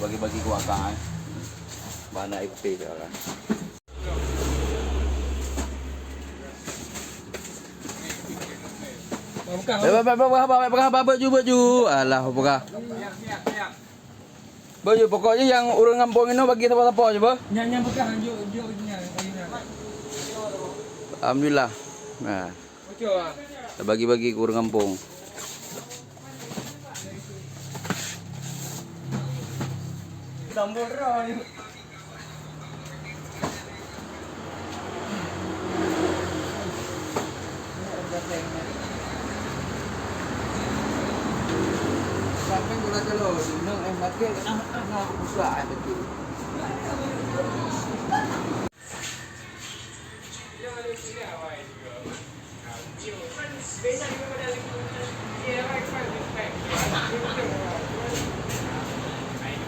bagi-bagi ku akak. Mana IP dia kan. Berapa baju. Alah, berapa. Baju pokoknya yang urang kampung ini bagi siapa-siapa coba. Yang bekah anjuk nya. Alhamdulillah. Nah, bagi-bagi ke urang kampung. Tambor roy. Sampai gula telur, nang mati nak buka betul. Beza juga pada